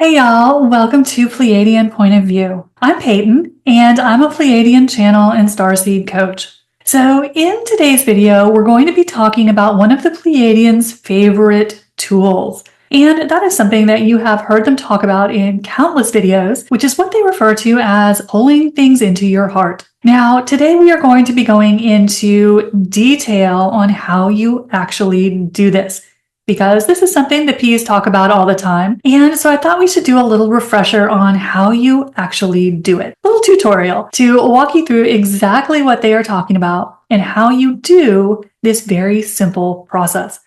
Hey y'all, welcome to Pleiadian Point of View. I'm Peyton, and I'm a Pleiadian channel and starseed coach. So in today's video, we're going to be talking about one of the Pleiadians' favorite tools. And that is something that you have heard them talk about in countless videos, which is what they refer to as pulling things into your heart. Now, today we are going to be going into detail on how you actually do this, because this is something the P's talk about all the time. And so I thought we should do a little refresher on how you actually do it. A little tutorial to walk you through exactly what they are talking about and how you do this very simple process.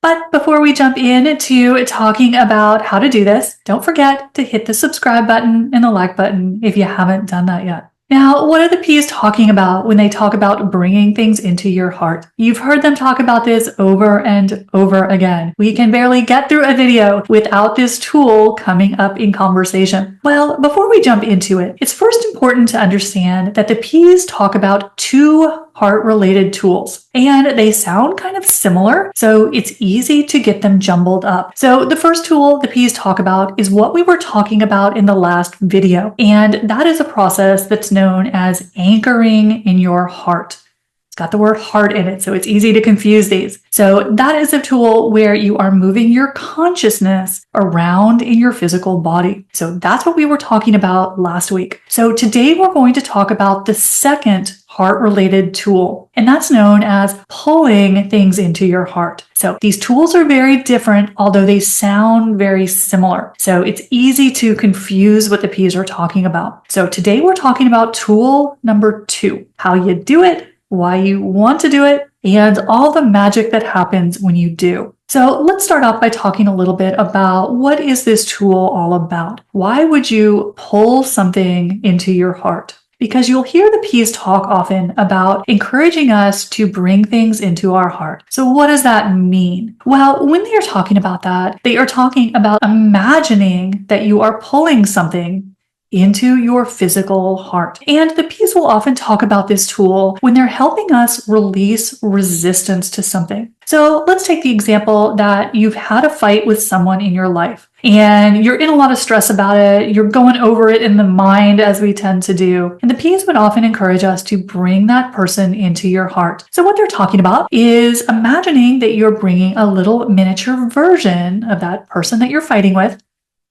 But before we jump into talking about how to do this, don't forget to hit the subscribe button and the like button if you haven't done that yet. Now, what are the P's talking about when they talk about bringing things into your heart? You've heard them talk about this over and over again. We can barely get through a video without this tool coming up in conversation. Well, before we jump into it, it's first important to understand that the P's talk about two heart-related tools, and they sound kind of similar, so it's easy to get them jumbled up. So the first tool the P's talk about is what we were talking about in the last video, and that is a process that's known as anchoring in your heart. It's got the word heart in it, so it's easy to confuse these. So that is a tool where you are moving your consciousness around in your physical body. So that's what we were talking about last week. So today we're going to talk about the second heart-related tool, and that's known as pulling things into your heart. So these tools are very different, although they sound very similar. So it's easy to confuse what the P's are talking about. So today we're talking about tool number 2, how you do it, why you want to do it, and all the magic that happens when you do. So let's start off by talking a little bit about what is this tool all about? Why would you pull something into your heart? Because you'll hear the P's talk often about encouraging us to bring things into our heart. So what does that mean? Well, when they are talking about that, they are talking about imagining that you are pulling something into your physical heart. And the P's will often talk about this tool when they're helping us release resistance to something. So let's take the example that you've had a fight with someone in your life and you're in a lot of stress about it. You're going over it in the mind, as we tend to do. And the P's would often encourage us to bring that person into your heart. So what they're talking about is imagining that you're bringing a little miniature version of that person that you're fighting with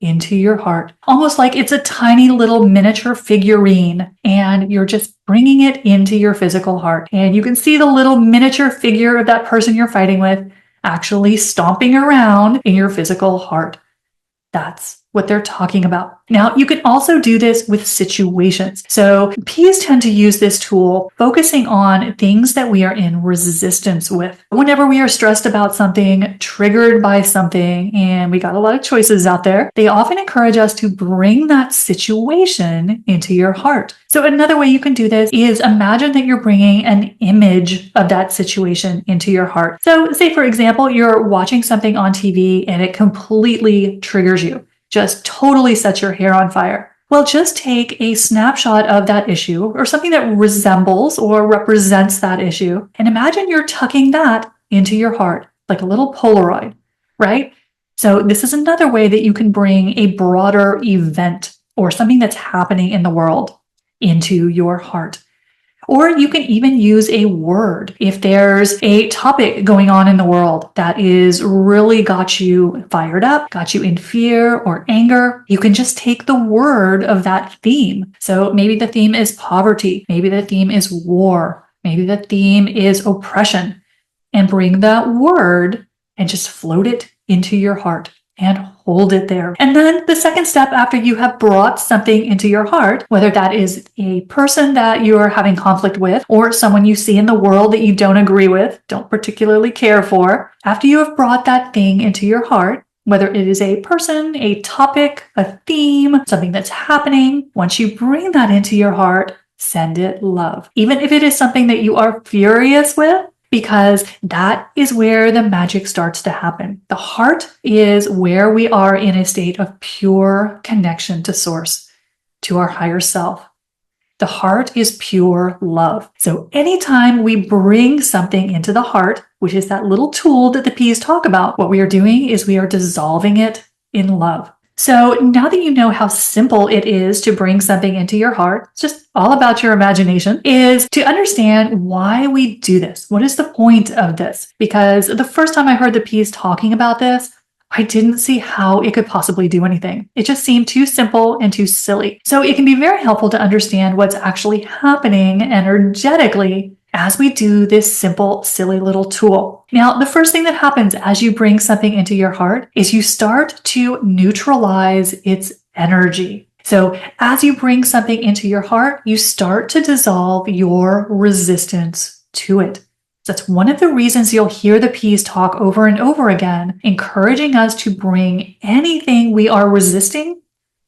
into your heart, almost like it's a tiny little miniature figurine, and you're just bringing it into your physical heart. And you can see the little miniature figure of that person you're fighting with actually stomping around in your physical heart. That's what they're talking about. Now, you can also do this with situations. So P's tend to use this tool focusing on things that we are in resistance with. Whenever we are stressed about something, triggered by something, and we got a lot of choices out there, they often encourage us to bring that situation into your heart. So another way you can do this is imagine that you're bringing an image of that situation into your heart. So say, for example, you're watching something on TV and it completely triggers you. Just totally sets your hair on fire. Well, just take a snapshot of that issue or something that resembles or represents that issue, and imagine you're tucking that into your heart like a little Polaroid, right? So this is another way that you can bring a broader event or something that's happening in the world into your heart. Or you can even use a word. If there's a topic going on in the world that is really got you fired up, got you in fear or anger, you can just take the word of that theme. So maybe the theme is poverty. Maybe the theme is war. Maybe the theme is oppression. And bring that word and just float it into your heart and hold it there. And then the second step after you have brought something into your heart, whether that is a person that you're having conflict with or someone you see in the world that you don't agree with, don't particularly care for, after you have brought that thing into your heart, whether it is a person, a topic, a theme, something that's happening, once you bring that into your heart, send it love. Even if it is something that you are furious with, because that is where the magic starts to happen. The heart is where we are in a state of pure connection to source, to our higher self. The heart is pure love. So anytime we bring something into the heart, which is that little tool that the P's talk about, what we are doing is we are dissolving it in love. So now that you know how simple it is to bring something into your heart, it's just all about your imagination, is to understand why we do this. What is the point of this? Because the first time I heard the piece talking about this, I didn't see how it could possibly do anything. It just seemed too simple and too silly. So it can be very helpful to understand what's actually happening energetically as we do this simple, silly little tool. Now, the first thing that happens as you bring something into your heart is you start to neutralize its energy. So as you bring something into your heart, you start to dissolve your resistance to it. That's one of the reasons you'll hear the piece talk over and over again, encouraging us to bring anything we are resisting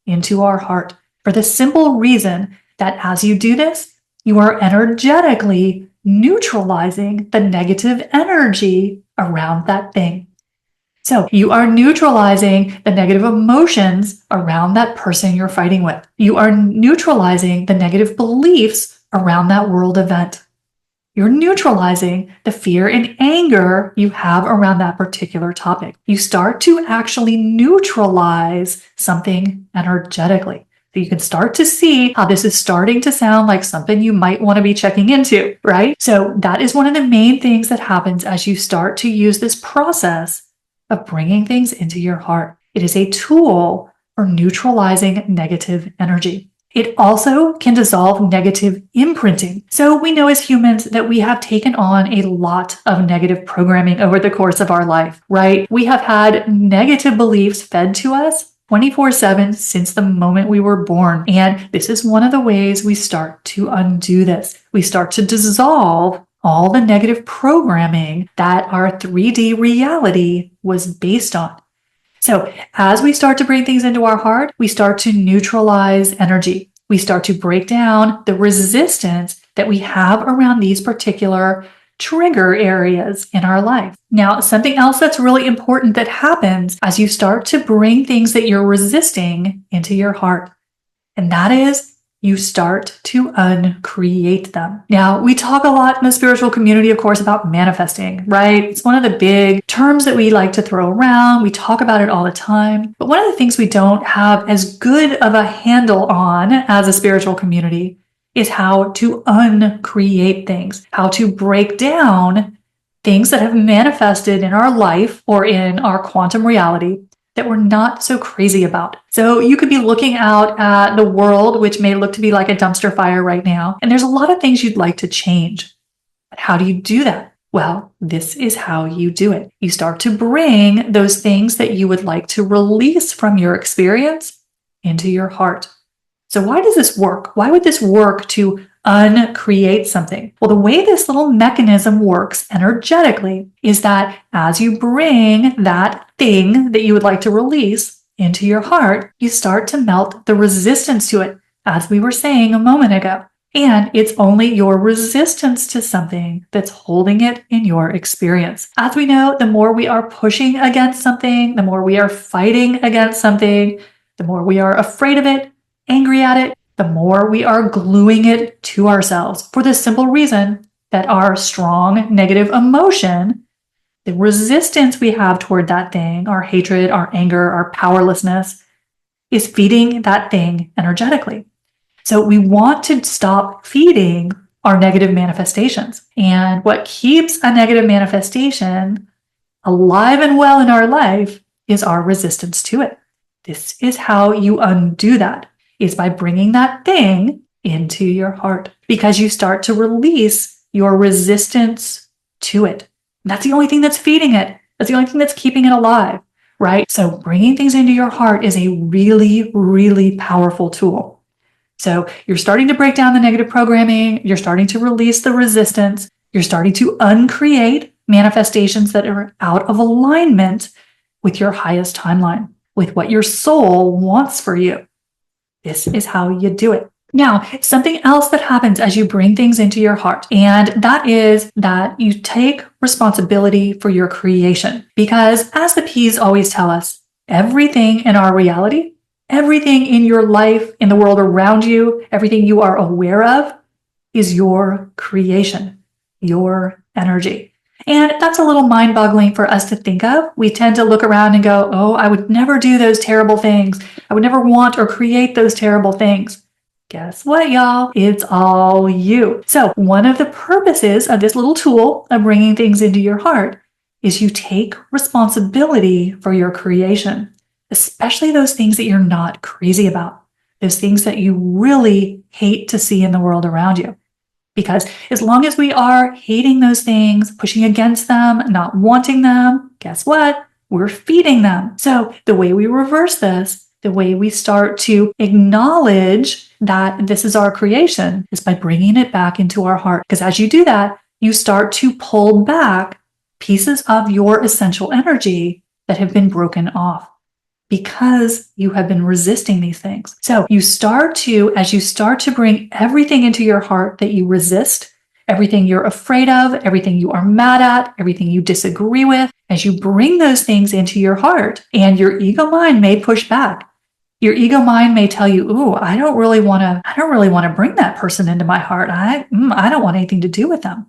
into our heart, for the simple reason that as you do this, you are energetically neutralizing the negative energy around that thing. So you are neutralizing the negative emotions around that person you're fighting with. You are neutralizing the negative beliefs around that world event. You're neutralizing the fear and anger you have around that particular topic. You start to actually neutralize something energetically. So you can start to see how this is starting to sound like something you might want to be checking into, right? So that is one of the main things that happens as you start to use this process of bringing things into your heart. It is a tool for neutralizing negative energy. It also can dissolve negative imprinting. So we know as humans that we have taken on a lot of negative programming over the course of our life, right? We have had negative beliefs fed to us 24/7 since the moment we were born. And this is one of the ways we start to undo this. We start to dissolve all the negative programming that our 3D reality was based on. So as we start to bring things into our heart, we start to neutralize energy. We start to break down the resistance that we have around these particular trigger areas in our life. Now, something else that's really important that happens as you start to bring things that you're resisting into your heart, and that is you start to uncreate them. Now, we talk a lot in the spiritual community, of course, about manifesting, right? It's one of the big terms that we like to throw around. We talk about it all the time. But one of the things we don't have as good of a handle on as a spiritual community is how to uncreate things, how to break down things that have manifested in our life or in our quantum reality that we're not so crazy about. So you could be looking out at the world, which may look to be like a dumpster fire right now, and there's a lot of things you'd like to change. But how do you do that? Well, this is how you do it. You start to bring those things that you would like to release from your experience into your heart. So why does this work? Why would this work to uncreate something? Well, the way this little mechanism works energetically is that as you bring that thing that you would like to release into your heart, you start to melt the resistance to it, as we were saying a moment ago. And it's only your resistance to something that's holding it in your experience. As we know, the more we are pushing against something, the more we are fighting against something, the more we are afraid of it, angry at it, the more we are gluing it to ourselves, for the simple reason that our strong negative emotion, the resistance we have toward that thing, our hatred, our anger, our powerlessness, is feeding that thing energetically. So we want to stop feeding our negative manifestations. And what keeps a negative manifestation alive and well in our life is our resistance to it. This is how you undo that, is by bringing that thing into your heart, because you start to release your resistance to it. And that's the only thing that's feeding it. That's the only thing that's keeping it alive, right? So bringing things into your heart is a really, really powerful tool. So you're starting to break down the negative programming. You're starting to release the resistance. You're starting to uncreate manifestations that are out of alignment with your highest timeline, with what your soul wants for you. This is how you do it. Now, something else that happens as you bring things into your heart, and that is that you take responsibility for your creation. Because as the P's always tell us, everything in our reality, everything in your life, in the world around you, everything you are aware of is your creation, your energy. And that's a little mind-boggling for us to think of. We tend to look around and go, oh, I would never do those terrible things. I would never want or create those terrible things. Guess what, y'all? It's all you. So one of the purposes of this little tool of bringing things into your heart is you take responsibility for your creation, especially those things that you're not crazy about, those things that you really hate to see in the world around you. Because as long as we are hating those things, pushing against them, not wanting them, guess what? We're feeding them. So the way we reverse this, the way we start to acknowledge that this is our creation, is by bringing it back into our heart. Because as you do that, you start to pull back pieces of your essential energy that have been broken off because you have been resisting these things. So you start to, as you start to bring everything into your heart that you resist, everything you're afraid of, everything you are mad at, everything you disagree with, as you bring those things into your heart, and your ego mind may push back. Your ego mind may tell you, ooh, I don't really want to bring that person into my heart. I don't want anything to do with them.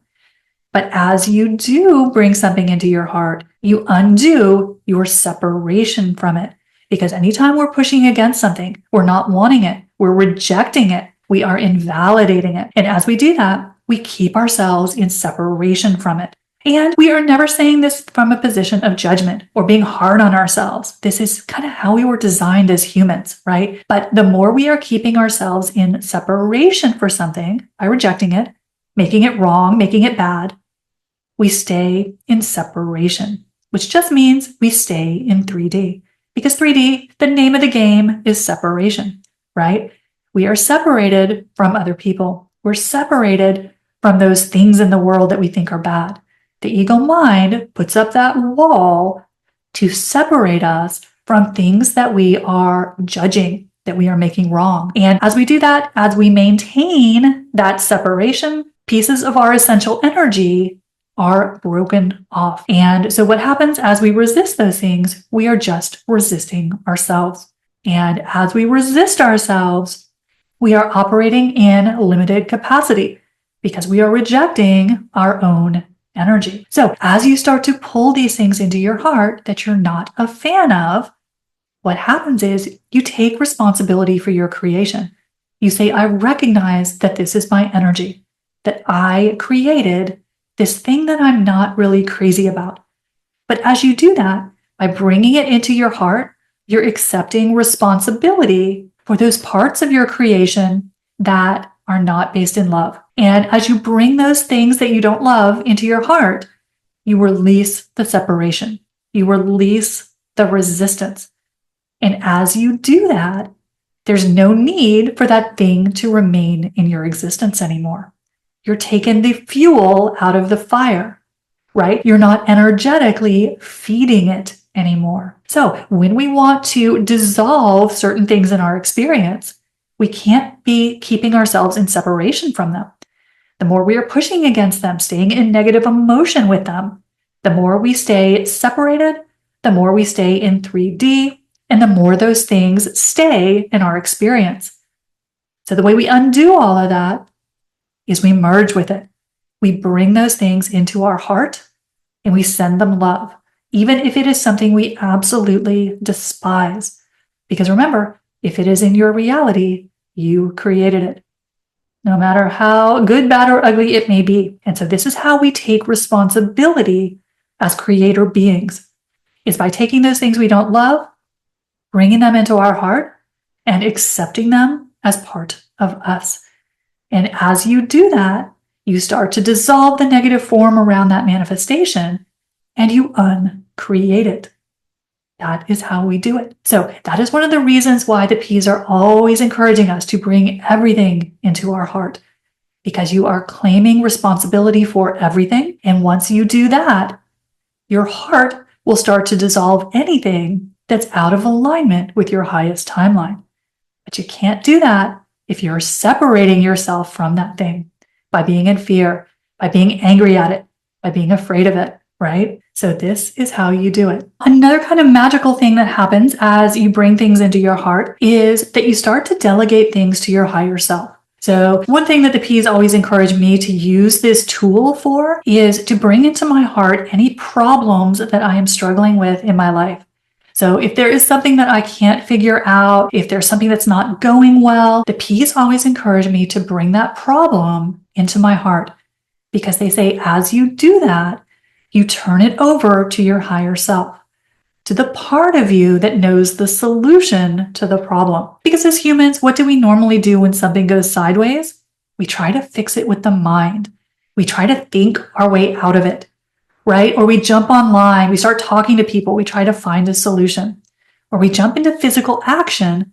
But as you do bring something into your heart, you undo your separation from it. Because anytime we're pushing against something, we're not wanting it, we're rejecting it, we are invalidating it. And as we do that, we keep ourselves in separation from it. And we are never saying this from a position of judgment or being hard on ourselves. This is kind of how we were designed as humans, right? But the more we are keeping ourselves in separation for something by rejecting it, making it wrong, making it bad, we stay in separation, which just means we stay in 3D. Because 3D, the name of the game is separation, right? We are separated from other people. We're separated from those things in the world that we think are bad. The ego mind puts up that wall to separate us from things that we are judging, that we are making wrong. And as we do that, as we maintain that separation, pieces of our essential energy are broken off. And so what happens as we resist those things, we are just resisting ourselves. And as we resist ourselves, we are operating in limited capacity because we are rejecting our own energy. So as you start to pull these things into your heart that you're not a fan of, what happens is you take responsibility for your creation. You say, I recognize that this is my energy, that I created this thing that I'm not really crazy about. But as you do that, by bringing it into your heart, you're accepting responsibility for those parts of your creation that are not based in love. And as you bring those things that you don't love into your heart, you release the separation. You release the resistance. And as you do that, there's no need for that thing to remain in your existence anymore. You're taking the fuel out of the fire, right? You're not energetically feeding it anymore. So when we want to dissolve certain things in our experience, we can't be keeping ourselves in separation from them. The more we are pushing against them, staying in negative emotion with them, the more we stay separated, the more we stay in 3D, and the more those things stay in our experience. So the way we undo all of that is we merge with it. We bring those things into our heart and we send them love, even if it is something we absolutely despise. Because remember, if it is in your reality, you created it, no matter how good, bad, or ugly it may be. And so this is how we take responsibility as creator beings, is by taking those things we don't love, bringing them into our heart, and accepting them as part of us. And as you do that, you start to dissolve the negative form around that manifestation and you uncreate it. That is how we do it. So that is one of the reasons why the P's are always encouraging us to bring everything into our heart, because you are claiming responsibility for everything. And once you do that, your heart will start to dissolve anything that's out of alignment with your highest timeline. But you can't do that if you're separating yourself from that thing by being in fear, by being angry at it, by being afraid of it, right? So this is how you do it. Another kind of magical thing that happens as you bring things into your heart is that you start to delegate things to your higher self. So one thing that the P's always encourage me to use this tool for is to bring into my heart any problems that I am struggling with in my life. So if there is something that I can't figure out, if there's something that's not going well, the P's always encourage me to bring that problem into my heart, because they say as you do that, you turn it over to your higher self, to the part of you that knows the solution to the problem. Because as humans, what do we normally do when something goes sideways? We try to fix it with the mind. We try to think our way out of it, right? Or we jump online, we start talking to people, we try to find a solution. Or we jump into physical action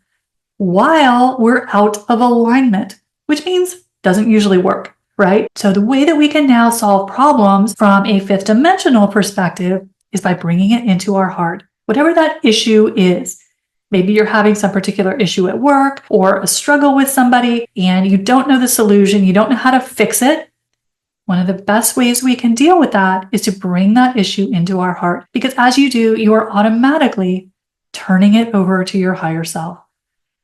while we're out of alignment, which means doesn't usually work, right? So the way that we can now solve problems from a fifth dimensional perspective is by bringing it into our heart. Whatever that issue is, maybe you're having some particular issue at work or a struggle with somebody and you don't know the solution, you don't know how to fix it. One of the best ways we can deal with that is to bring that issue into our heart, because as you do, you are automatically turning it over to your higher self,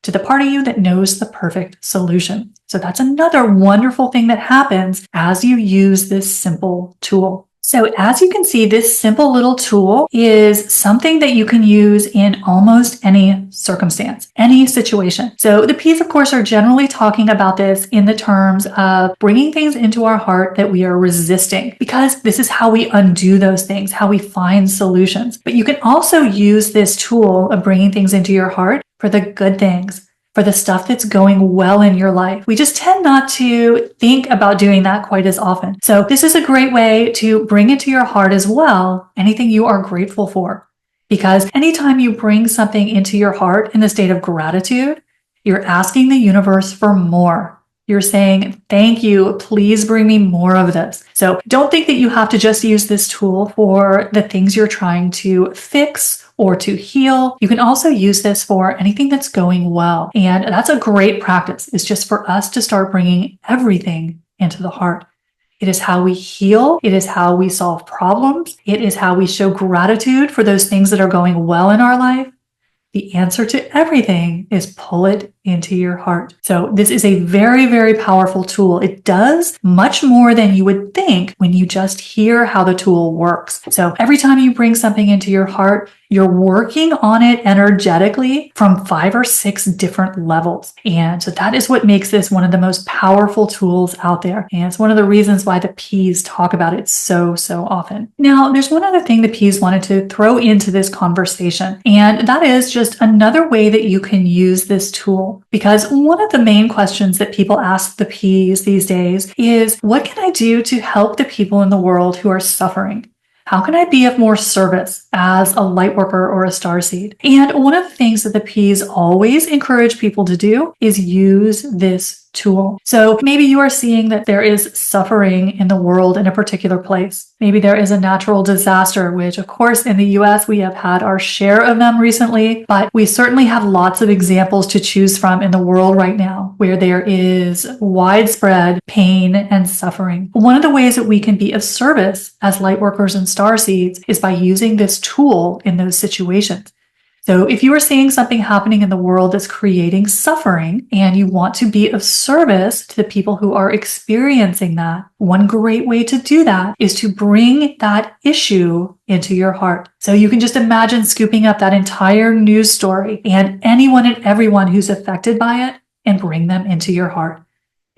to the part of you that knows the perfect solution. So that's another wonderful thing that happens as you use this simple tool. So as you can see, this simple little tool is something that you can use in almost any circumstance, any situation. So the P's, of course, are generally talking about this in the terms of bringing things into our heart that we are resisting, because this is how we undo those things, how we find solutions. But you can also use this tool of bringing things into your heart for the good things, for the stuff that's going well in your life. We just tend not to think about doing that quite as often. So this is a great way to bring into your heart as well anything you are grateful for. Because anytime you bring something into your heart in the state of gratitude, you're asking the universe for more. You're saying, thank you, please bring me more of this. So don't think that you have to just use this tool for the things you're trying to fix or to heal. You can also use this for anything that's going well. And that's a great practice. It's just for us to start bringing everything into the heart. It is how we heal. It is how we solve problems. It is how we show gratitude for those things that are going well in our life. The answer to everything is pull it into your heart. So this is a very, very powerful tool. It does much more than you would think when you just hear how the tool works. So every time you bring something into your heart, you're working on it energetically from 5 or 6 different levels. And so that is what makes this one of the most powerful tools out there. And it's one of the reasons why the P's talk about it so often. Now, there's one other thing the P's wanted to throw into this conversation, and that is just another way that you can use this tool. Because one of the main questions that people ask the P's these days is, what can I do to help the people in the world who are suffering? How can I be of more service as a light worker or a starseed? And one of the things that the P's always encourage people to do is use this tool. So maybe you are seeing that there is suffering in the world in a particular place. Maybe there is a natural disaster, which of course in the US we have had our share of them recently, but we certainly have lots of examples to choose from in the world right now where there is widespread pain and suffering. One of the ways that we can be of service as light workers and starseeds is by using this tool in those situations. So if you are seeing something happening in the world that's creating suffering and you want to be of service to the people who are experiencing that, one great way to do that is to bring that issue into your heart. So you can just imagine scooping up that entire news story and anyone and everyone who's affected by it and bring them into your heart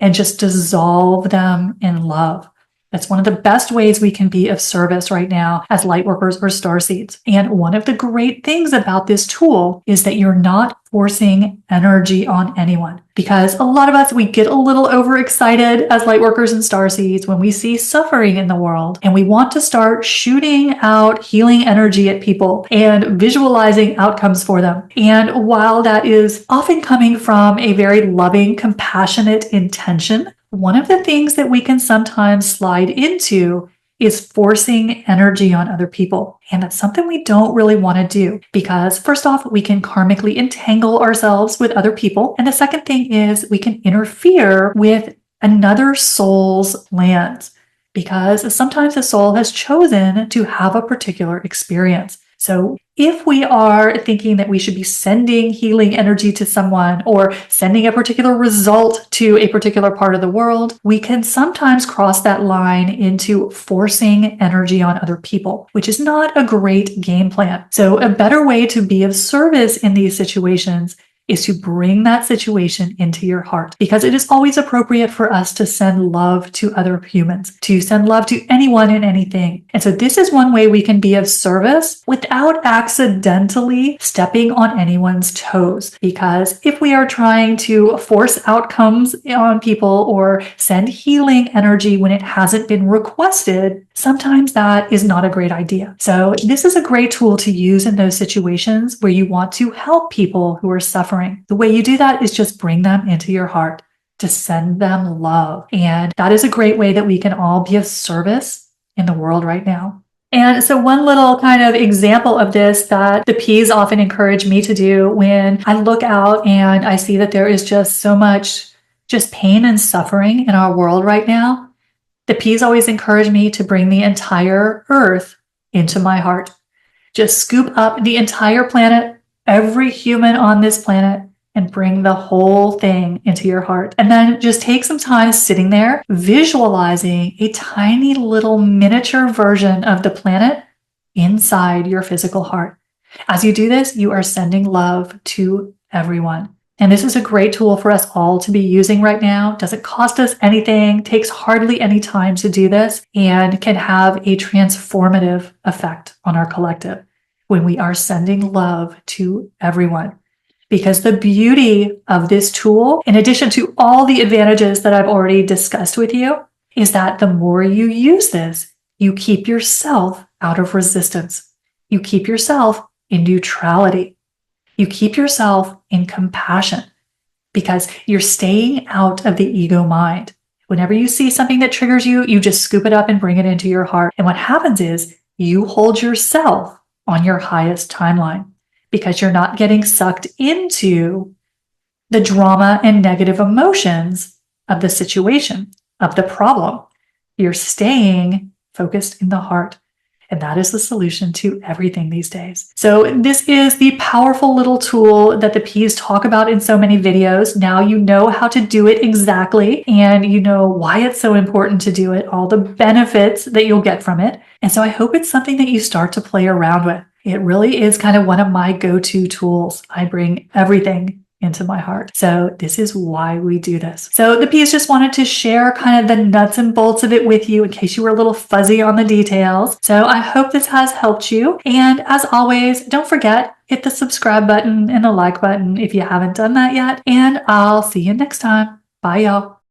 and just dissolve them in love. That's one of the best ways we can be of service right now as light workers or starseeds. And one of the great things about this tool is that you're not forcing energy on anyone. Because a lot of us, we get a little overexcited as light workers and starseeds when we see suffering in the world, and we want to start shooting out healing energy at people and visualizing outcomes for them. And while that is often coming from a very loving, compassionate intention, one of the things that we can sometimes slide into is forcing energy on other people. And that's something we don't really want to do because first off, we can karmically entangle ourselves with other people. And the second thing is we can interfere with another soul's plans because sometimes the soul has chosen to have a particular experience. So if we are thinking that we should be sending healing energy to someone or sending a particular result to a particular part of the world, we can sometimes cross that line into forcing energy on other people, which is not a great game plan. So a better way to be of service in these situations is to bring that situation into your heart, because it is always appropriate for us to send love to other humans, to send love to anyone and anything. And so this is one way we can be of service without accidentally stepping on anyone's toes. Because if we are trying to force outcomes on people or send healing energy when it hasn't been requested, sometimes that is not a great idea. So this is a great tool to use in those situations where you want to help people who are suffering. The way you do that is just bring them into your heart, to send them love. And that is a great way that we can all be of service in the world right now. And so one little kind of example of this that the P's often encourage me to do when I look out and I see that there is just so much just pain and suffering in our world right now, the P's always encourage me to bring the entire earth into my heart. Just scoop up the entire planet, every human on this planet, and bring the whole thing into your heart. And then just take some time sitting there, visualizing a tiny little miniature version of the planet inside your physical heart. As you do this, you are sending love to everyone. And this is a great tool for us all to be using right now. Doesn't cost us anything, takes hardly any time to do this, and can have a transformative effect on our collective when we are sending love to everyone. Because the beauty of this tool, in addition to all the advantages that I've already discussed with you, is that the more you use this, you keep yourself out of resistance. You keep yourself in neutrality. You keep yourself in compassion, because you're staying out of the ego mind. Whenever you see something that triggers you, you just scoop it up and bring it into your heart. And what happens is you hold yourself on your highest timeline, because you're not getting sucked into the drama and negative emotions of the situation, of the problem. You're staying focused in the heart. And that is the solution to everything these days. So this is the powerful little tool that the P's talk about in so many videos. Now you know how to do it exactly, and you know why it's so important to do it, all the benefits that you'll get from it. And so I hope it's something that you start to play around with. It really is kind of one of my go-to tools. I bring everything into my heart. So this is why we do this. So the P's just wanted to share kind of the nuts and bolts of it with you in case you were a little fuzzy on the details. So I hope this has helped you. And as always, don't forget, hit the subscribe button and the like button if you haven't done that yet. And I'll see you next time. Bye, y'all.